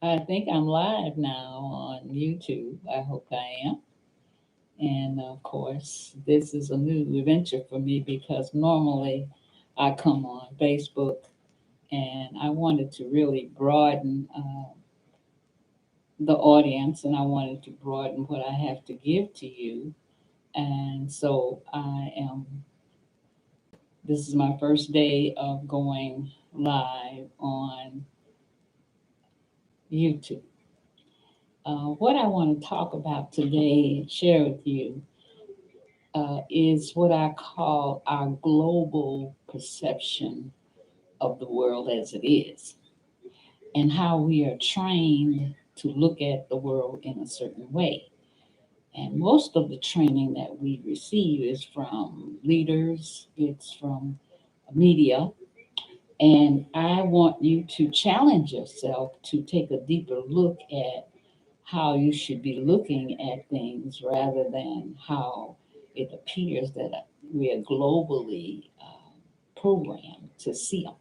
I think I'm live now on YouTube. I hope I am. And of course, this is a new venture for me because normally I come on Facebook and I wanted to really broaden the audience and I wanted to broaden what I have to give to you. And so this is my first day of going live on YouTube. What I want to talk about today and share with you is what I call our global perception of the world as it is, and how we are trained to look at the world in a certain way. And most of the training that we receive is from leaders, it's from media. And I want you to challenge yourself to take a deeper look at how you should be looking at things rather than how it appears that we are globally programmed to see them.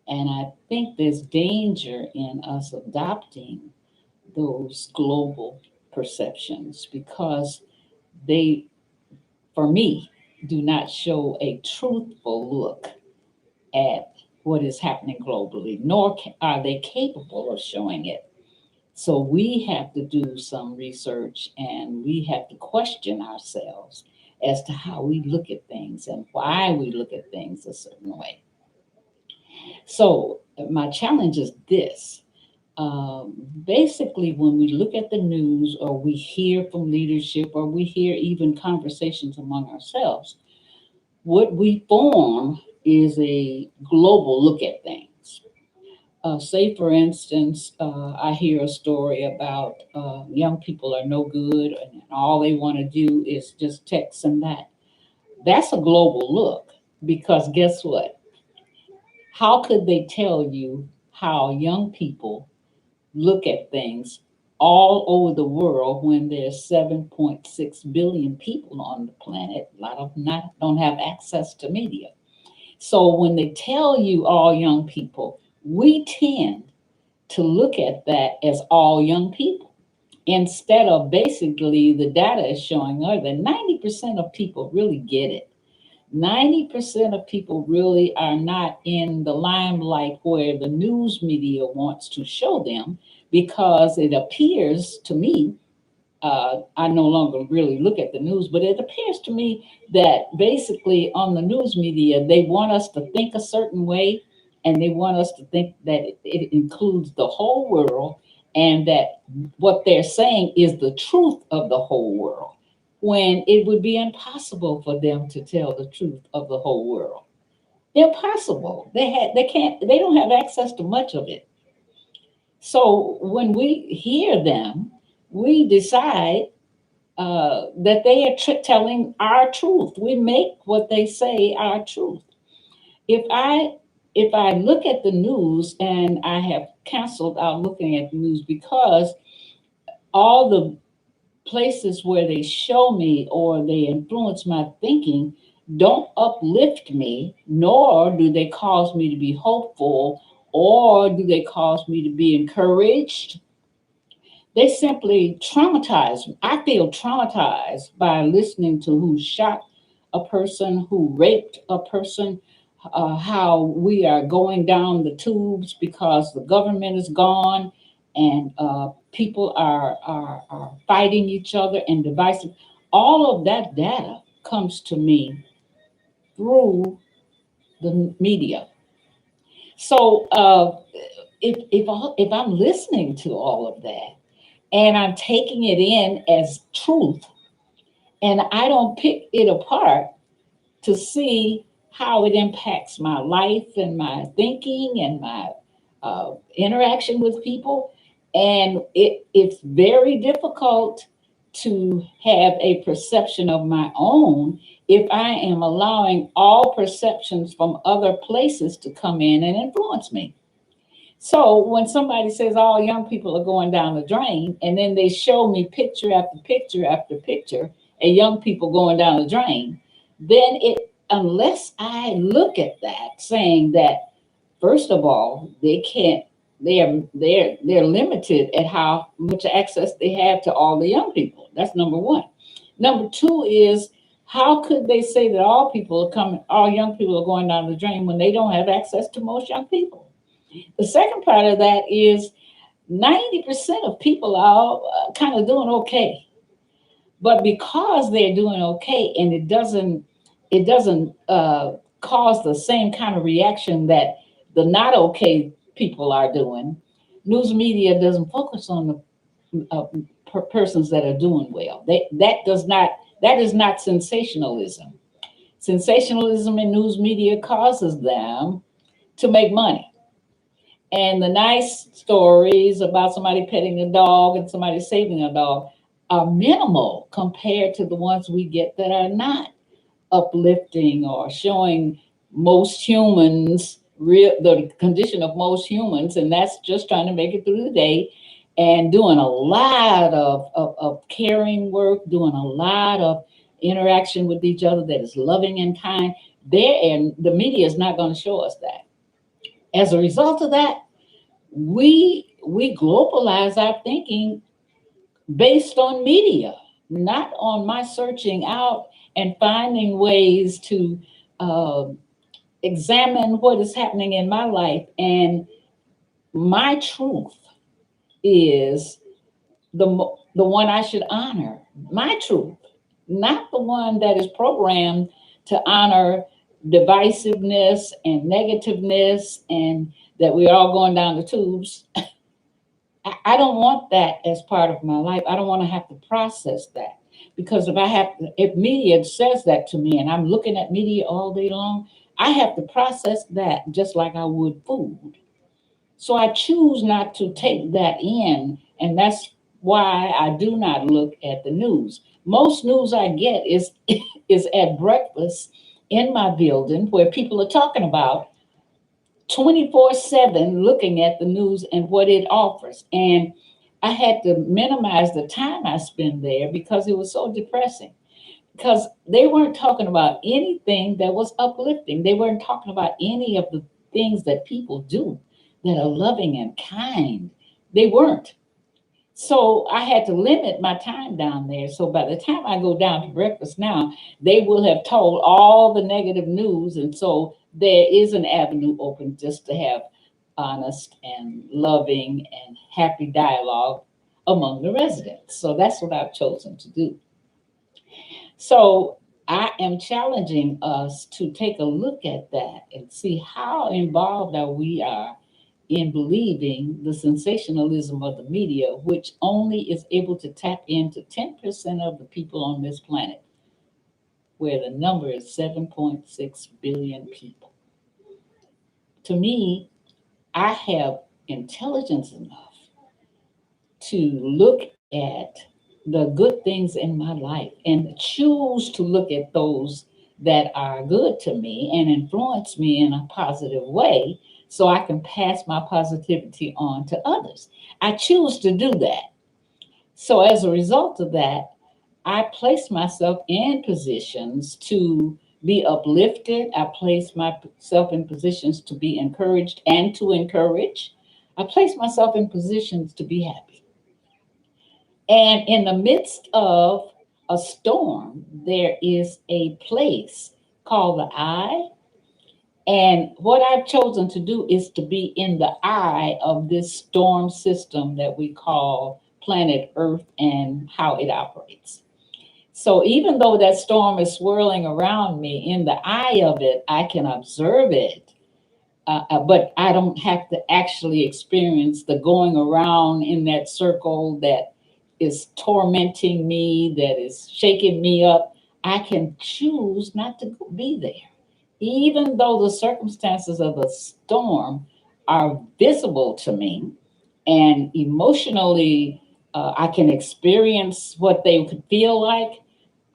And I think there's danger in us adopting those global perceptions because they, for me, do not show a truthful look at what is happening globally, nor are they capable of showing it. So we have to do some research and we have to question ourselves as to how we look at things and why we look at things a certain way. So my challenge is this. Basically, when we look at the news or we hear from leadership or we hear even conversations among ourselves, what we form is a global look at things. Say, for instance, I hear a story about young people are no good and all they want to do is just text and that. That's a global look because guess what? How could they tell you how young people look at things all over the world when there's 7.6 billion people on the planet? A lot of them don't have access to media. So when they tell you all young people, we tend to look at that as all young people instead of basically the data is showing us that 90% of people really get it. 90% of people really are not in the limelight where the news media wants to show them because it appears to me, I no longer really look at the news, but it appears to me that basically on the news media, they want us to think a certain way and they want us to think that it includes the whole world and that what they're saying is the truth of the whole world when it would be impossible for them to tell the truth of the whole world. Impossible. They don't have access to much of it. So when we hear them, we decide that they are telling our truth. We make what they say our truth. If I if I look at the news and I have canceled out looking at the news because all the places where they show me or they influence my thinking don't uplift me, nor do they cause me to be hopeful, or do they cause me to be encouraged. They simply traumatize me. I feel traumatized by listening to who shot a person, who raped a person, how we are going down the tubes because the government is gone and people are fighting each other and divisive. All of that data comes to me through the media. So if I'm listening to all of that and I'm taking it in as truth, and I don't pick it apart to see how it impacts my life and my thinking and my interaction with people. And it's very difficult to have a perception of my own if I am allowing all perceptions from other places to come in and influence me. So when somebody says all young people are going down the drain, and then they show me picture after picture after picture of young people going down the drain, then unless I look at that, saying that first of all, they can't. they're limited at how much access they have to all the young people. That's number one. Number two is, how could they say that all young people are going down the drain when they don't have access to most young people? The second part of that is 90% of people are kind of doing okay, but because they're doing okay, and it doesn't cause the same kind of reaction that the not okay people are doing. News media doesn't focus on the persons that are doing well. That is not sensationalism. Sensationalism in news media causes them to make money. And the nice stories about somebody petting a dog and somebody saving a dog are minimal compared to the ones we get that are not uplifting or showing most humans the condition of most humans, and that's just trying to make it through the day and doing a lot of caring work, doing a lot of interaction with each other that is loving and kind. There, and the media is not going to show us that. As a result of that, we globalize our thinking based on media, not on my searching out and finding ways to uh, examine what is happening in my life. And my truth is the one I should honor. My truth, not the one that is programmed to honor divisiveness and negativeness and that we're all going down the tubes. I don't want that as part of my life. I don't want to have to process that, because if media says that to me and I'm looking at media all day long, I have to process that just like I would food. So I choose not to take that in, and that's why I do not look at the news. Most news I get is is at breakfast in my building where people are talking about 24/7, looking at the news and what it offers. And I had to minimize the time I spend there because it was so depressing. Because they weren't talking about anything that was uplifting. They weren't talking about any of the things that people do that are loving and kind. They weren't. So I had to limit my time down there. So by the time I go down to breakfast now, they will have told all the negative news. And so there is an avenue open just to have honest and loving and happy dialogue among the residents. So that's what I've chosen to do. So I am challenging us to take a look at that and see how involved we are in believing the sensationalism of the media, which only is able to tap into 10% of the people on this planet, where the number is 7.6 billion people. To me, I have intelligence enough to look at the good things in my life and choose to look at those that are good to me and influence me in a positive way so I can pass my positivity on to others. I choose to do that. So as a result of that, I place myself in positions to be uplifted. I place myself in positions to be encouraged and to encourage. I place myself in positions to be happy. And in the midst of a storm, there is a place called the eye. And what I've chosen to do is to be in the eye of this storm system that we call planet Earth and how it operates. So even though that storm is swirling around me, in the eye of it, I can observe it, but I don't have to actually experience the going around in that circle that is tormenting me, that is shaking me up. I can choose not to be there. Even though the circumstances of the storm are visible to me and emotionally I can experience what they could feel like,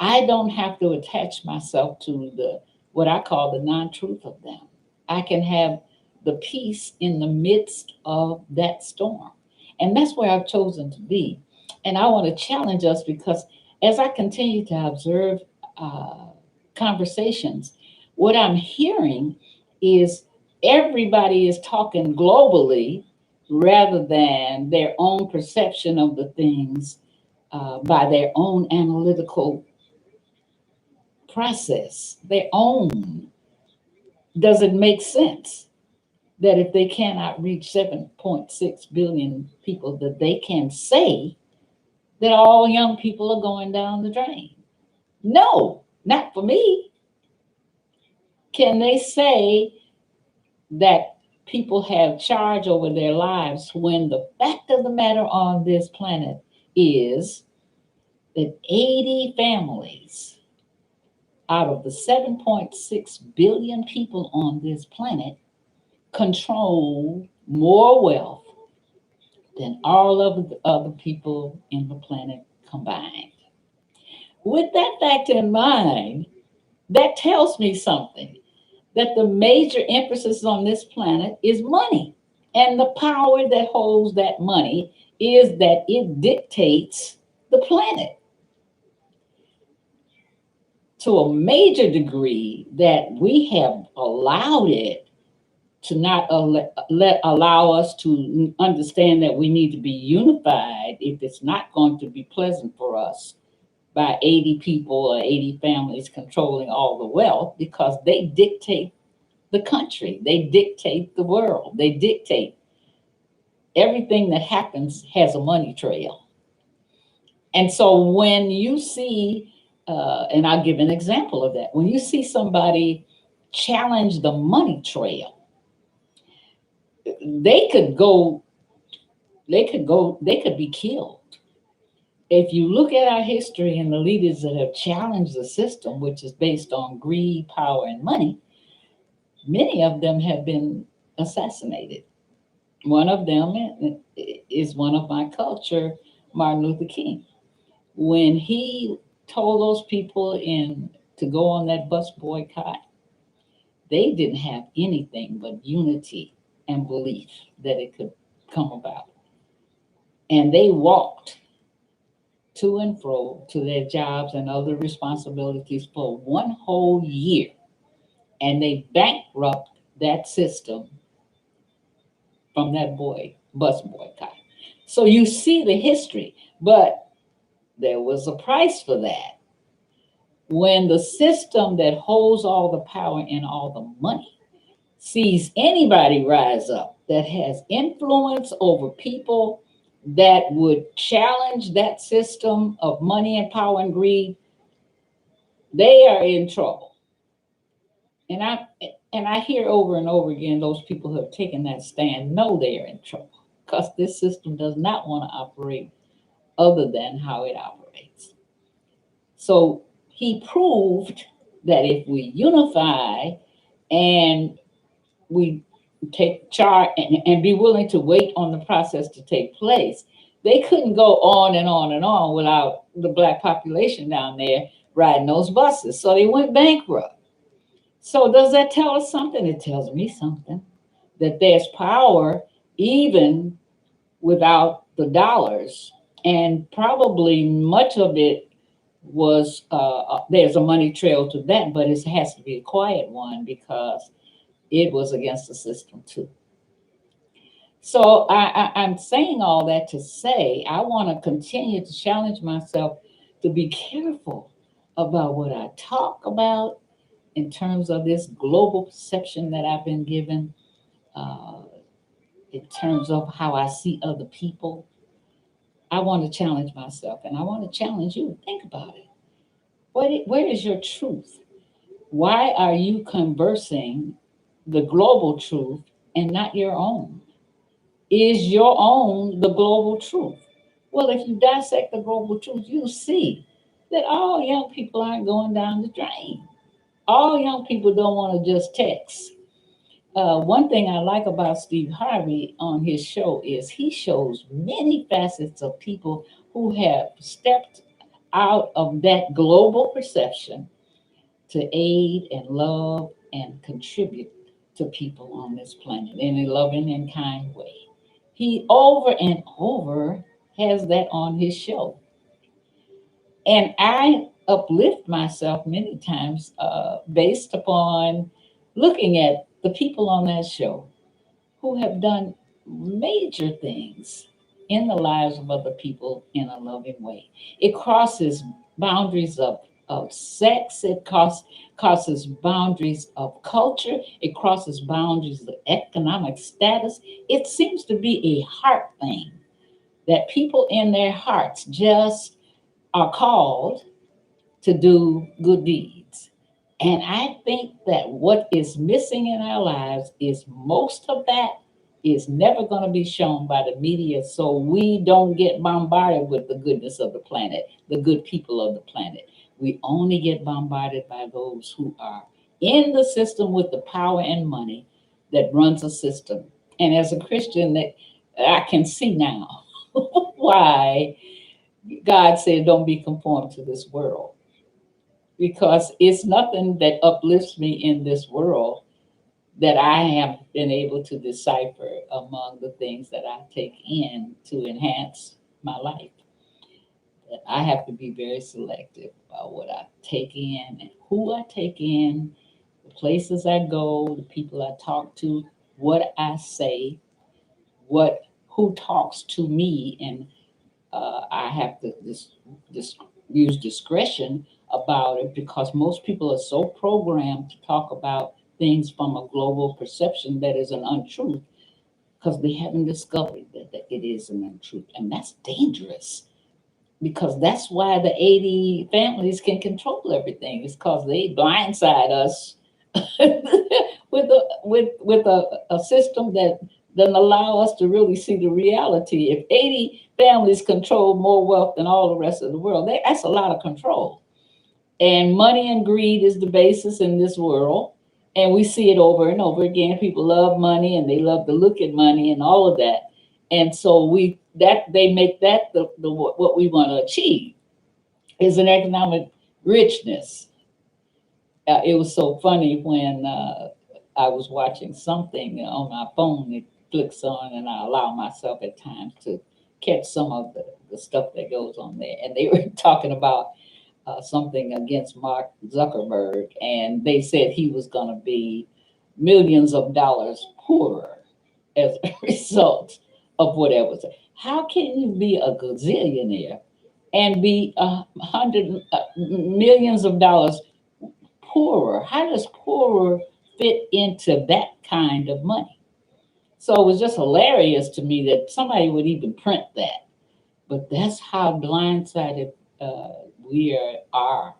I don't have to attach myself to the what I call the non-truth of them. I can have the peace in the midst of that storm. And that's where I've chosen to be. And I want to challenge us because as I continue to observe uh, conversations, what I'm hearing is everybody is talking globally, rather than their own perception of the things by their own analytical process, their own. Does it make sense that if they cannot reach 7.6 billion people, that they can say that all young people are going down the drain? No, not for me. Can they say that people have charge over their lives when the fact of the matter on this planet is that 80 families out of the 7.6 billion people on this planet control more wealth than all of the other people in the planet combined? With that fact in mind, that tells me something, that the major emphasis on this planet is money. And the power that holds that money is that it dictates the planet to a major degree, that we have allowed it to not allow us to understand that we need to be unified if it's not going to be pleasant for us by 80 people or 80 families controlling all the wealth, because they dictate the country, they dictate the world, they dictate everything that happens has a money trail. And so when you see, and I'll give an example of that, when you see somebody challenge the money trail, they could go, they could be killed. If you look at our history and the leaders that have challenged the system, which is based on greed, power, and money, many of them have been assassinated. One of them is one of my culture, Martin Luther King. When he told those people in to go on that bus boycott, they didn't have anything but unity and belief that it could come about. And they walked to and fro to their jobs and other responsibilities for one whole year. And they bankrupt that system from that bus boycott. So you see the history, but there was a price for that. When the system that holds all the power and all the money sees anybody rise up that has influence over people that would challenge that system of money and power and greed, they are in trouble. And I hear over and over again those people who have taken that stand know they are in trouble, because this system does not want to operate other than how it operates. So he proved that if we unify and we take charge and be willing to wait on the process to take place, they couldn't go on and on and on without the Black population down there riding those buses. So they went bankrupt. So does that tell us something? It tells me something, that there's power even without the dollars. And probably much of it was, there's a money trail to that, but it has to be a quiet one because it was against the system too. So I'm saying all that to say I want to continue to challenge myself to be careful about what I talk about in terms of this global perception that I've been given, uh, in terms of how I see other people. I want to challenge myself, and I want to challenge you. Think about it. Where is your truth? Why are you conversing the global truth and not your own? Is your own the global truth? Well, if you dissect the global truth, you see that all young people aren't going down the drain. All young people don't want to just text. One thing I like about Steve Harvey on his show is he shows many facets of people who have stepped out of that global perception to aid and love and contribute to people on this planet in a loving and kind way. He over and over has that on his show. And I uplift myself many times based upon looking at the people on that show who have done major things in the lives of other people in a loving way. It crosses boundaries of sex, crosses boundaries of culture, it crosses boundaries of economic status. It seems to be a heart thing that people in their hearts just are called to do good deeds. And I think that what is missing in our lives is most of that is never going to be shown by the media, so we don't get bombarded with the goodness of the planet, the good people of the planet. We only get bombarded by those who are in the system with the power and money that runs a system. And as a Christian, that I can see now why God said, "Don't be conformed to this world," because it's nothing that uplifts me in this world that I have been able to decipher among the things that I take in to enhance my life. That I have to be very selective about what I take in and who I take in, the places I go, the people I talk to, what I say, what who talks to me, and I have to use discretion about it because most people are so programmed to talk about things from a global perception that is an untruth because they haven't discovered that it is an untruth. And that's dangerous because that's why the 80 families can control everything. It's because they blindside us with a system that doesn't allow us to really see the reality. If 80 families control more wealth than all the rest of the world, that's a lot of control. And money and greed is the basis in this world. And we see it over and over again. People love money and they love to look at money and all of that. And so they make that the what we want to achieve is an economic richness. It was so funny when I was watching something on my phone. It flicks on, and I allow myself at times to catch some of the stuff that goes on there. And they were talking about something against Mark Zuckerberg, and they said he was going to be millions of dollars poorer as a result of whatever. How can you be a gazillionaire and be millions of dollars poorer? How does poorer fit into that kind of money? So it was just hilarious to me that somebody would even print that. But that's how blindsided we are.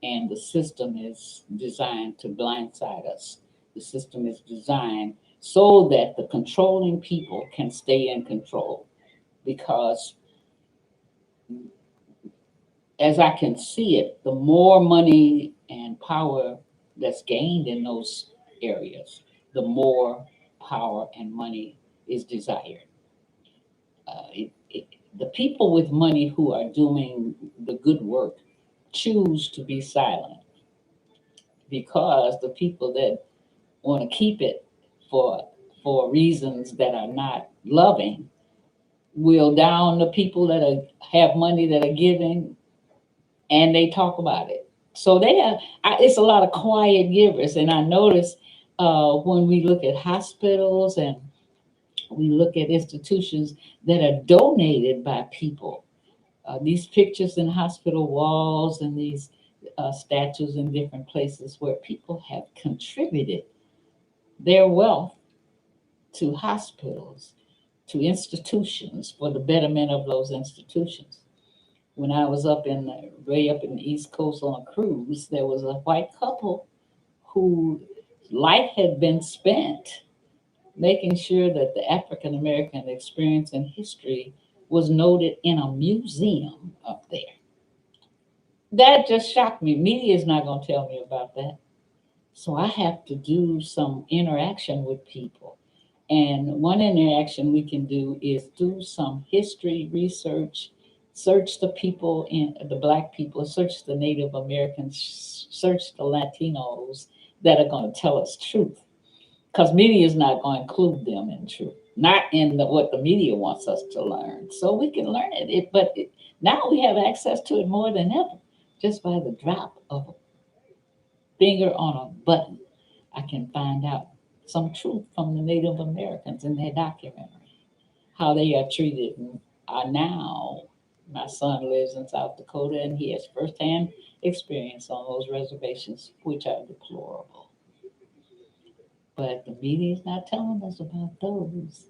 And the system is designed to blindside us. The system is designed so that the controlling people can stay in control. Because as I can see it, the more money and power that's gained in those areas, the more power and money is desired. The people with money who are doing the good work choose to be silent because the people that want to keep it for reasons that are not loving will down the people that have money that are giving, and they talk about it. So it's a lot of quiet givers, and I notice when we look at hospitals and we look at institutions that are donated by people. These pictures in hospital walls and these statues in different places where people have contributed their wealth to hospitals, to institutions for the betterment of those institutions. When I was way up in the East Coast on a cruise, there was a white couple whose life had been spent making sure that the African American experience and history was noted in a museum up there. That just shocked me. Media is not going to tell me about that. So I have to do some interaction with people. And one interaction we can do is do some history research, search the people in the Black people, search the Native Americans, search the Latinos that are going to tell us truth. Because media is not going to include them in truth, not in what the media wants us to learn. So we can learn it, now we have access to it more than ever, just by the drop of a finger on a button. I can find out some truth from the Native Americans in their documentary, how they are treated and are now. My son lives in South Dakota and he has firsthand experience on those reservations, which are deplorable. But the media is not telling us about those.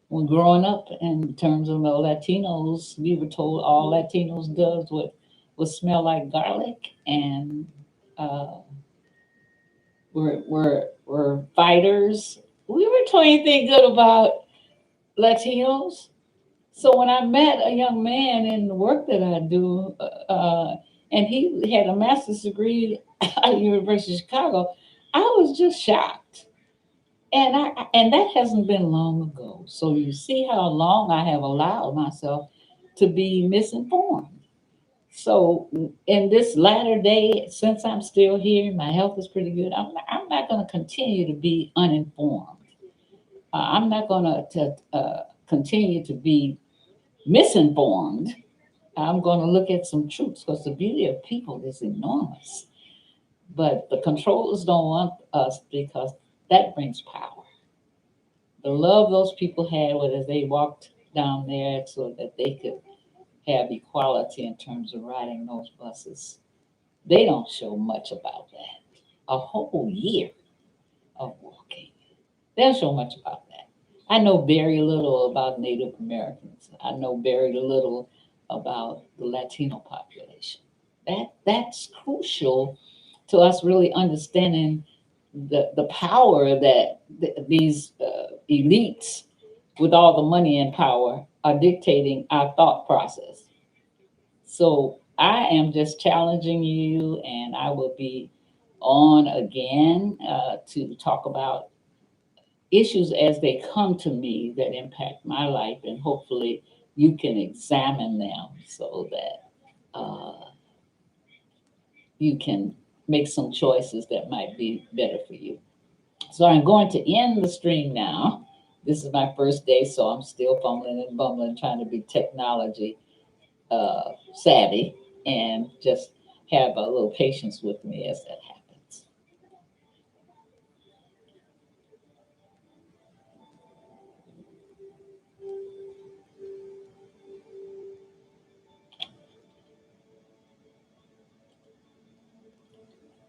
When growing up, in terms of the Latinos, we were told all Latinos does was smell like garlic and uh, were fighters. We were told anything good about Latinos. So when I met a young man in the work that I do, and he had a master's degree at University of Chicago, I was just shocked. And that hasn't been long ago. So you see how long I have allowed myself to be misinformed. So in this latter day, since I'm still here, my health is pretty good. I'm not going to continue to be uninformed. I'm not going to continue to be misinformed. I'm going to look at some truths because the beauty of people is enormous. But the controllers don't want us because that brings power. The love those people had as they walked down there so that they could have equality in terms of riding those buses. They don't show much about that. A whole year of walking. They don't show much about that. I know very little about Native Americans. I know very little about the Latino population. That's crucial to us really understanding the power that these elites with all the money and power are dictating our thought process. So I am just challenging you, and I will be on again to talk about issues as they come to me that impact my life, and hopefully you can examine them so that you can make some choices that might be better for you. So I'm going to end the stream now. This is my first day, so I'm still fumbling and bumbling, trying to be technology savvy, and just have a little patience with me as that happens.